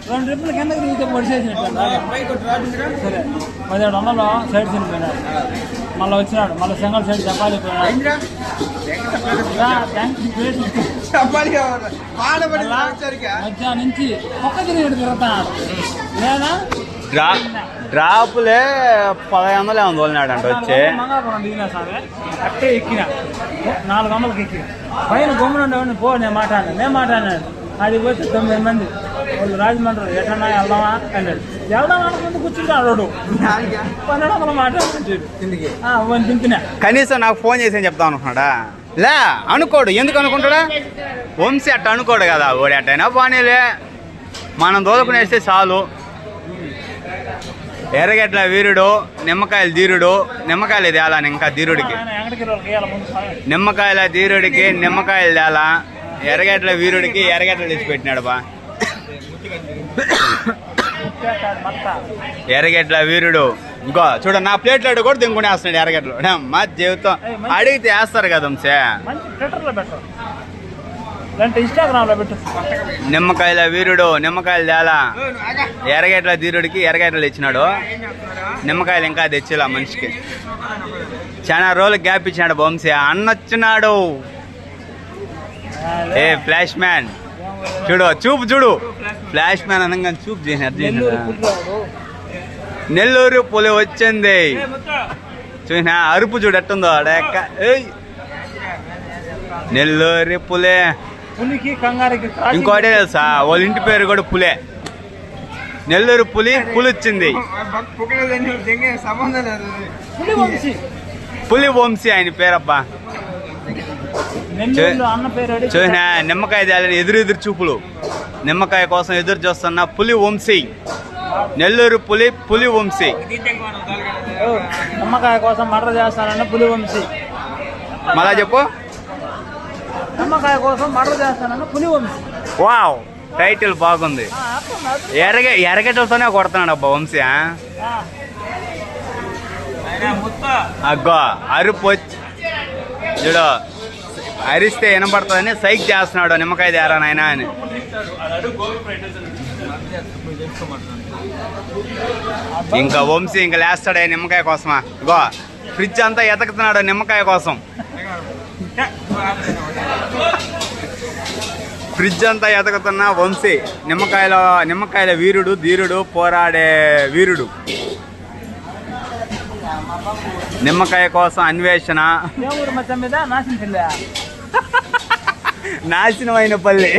2 ట్రిప్పులు కిందకి దిగితే పొడిచేసినట్టు సరే 1700 సైడ్ తినిపోయినాడు. మళ్ళీ వచ్చినాడు, మళ్ళీ సింగల్ సైడ్ చెప్పాలి మధ్యాహ్నం నుంచి ఒక్క తిరిగి తిరుగుతున్నాడు. లేదా డ్రాపులే 1500 ఏమో తోలినాడు అంట వచ్చి మంగాపురం దిగినా సరే అట్టే ఎక్కిన 400కి ఎక్కిన పైన గమ్మున ఉండేవాడిని పో నేను మాట్లాడినాడు. అది పోతే 9 మంది వాళ్ళు రాజమండ్రి ఎటన్నా వెళ్దామా అన్నాడు. వెళ్దాం అనుకుంటూ కూర్చుంటాడు 1200 మాట్లాడుతుంటాడు దింపినా. కనీసం నాకు ఫోన్ చేసి చెప్తాం అనుకున్నాడా? లే అనుకోడు. ఎందుకు అనుకుంటాడా? వంశీ అట్ట అనుకోడు కదా. ఓడి అట్టయినా బాగానేలే, మనం దోలుకునేస్తే చాలు. ఎర్రగడ్ల వీరుడు, నిమ్మకాయల ధీరుడు. నిమ్మకాయలు తేలాను ఇంకా ధీరుడికి, నిమ్మకాయల ధీరుడికి నిమ్మకాయలు తేలా. ఎర్రగడ్ల వీరుడికి ఎర్రగడ్డలు తీసి పెట్టినాడు బా. ఎర్రగడ్ల వీరుడు ఇంకో చూడ నా ప్లేట్లు కూడా దింగునే వేస్తున్నాడు ఎర్రగడ్డలు. మా జీవితం అడిగితే వేస్తారు కదా వంశీ. నిమ్మకాయల వీరుడు నిమ్మకాయలు తేలా. ఎర్రగడ్ల ధీరుడికి ఎర్రగడ్డలు ఇచ్చినాడు. నిమ్మకాయలు ఇంకా తెచ్చిలా మనిషికి. చాలా రోజులు గ్యాప్ ఇచ్చినాడు వంశీ. అన్నొచ్చినాడు. ఏ ఫ్లాష్ మ్యాన్ చూడు చూడు ఫ్లాష్ మ్యాన్ అనగా చూపు చేసినాడు. నెల్లూరు పులి వచ్చింది చూసినా. అరుపు చూడు ఎట్టుందో అడక్క. నెల్లూరు పులే. ఇంకోటే తెలుసా, వాళ్ళ ఇంటి పేరు కూడా పులే. నెల్లూరు పులి వచ్చింది. పులి వంశీ ఆయన పేరబ్బా. చూసినా నిమ్మకాయ తేలని ఎదురు చూపులు. నిమ్మకాయ కోసం ఎదురు చూస్తున్న పులి వంశీ. నెల్లూరు పులి వంశీ. నిమ్మకాయ కోసం మర్ర చేస్తానన్న పులి వంశీ. మళ్ళా చెప్పు. నిమ్మకాయ కోసం మర్ర చేస్తానన్న పులి వంశీ. వావ్, టైటిల్ బాగుంది. ఎర్రగడ్డలతోనే కొడుతున్నాడు అబ్బా వంశీ. అగ్గో అరుపు చూడు, అరిస్తే వినపడుతుందని సైక్ చేస్తున్నాడు. నిమ్మకాయ తేరా నాయనా అని. ఇంకా వంశీ ఇంకా లేస్తాడే నిమ్మకాయ కోసమా. గో ఫ్రిడ్జ్ అంతా ఎతకుతున్నాడు నిమ్మకాయ కోసం. ఫ్రిడ్జ్ అంతా ఎతకుతున్న వంశీ. నిమ్మకాయల వీరుడు, ధీరుడు, పోరాడే వీరుడు. నిమ్మకాయ కోసం అన్వేషణ. నాశనమైన పల్లె.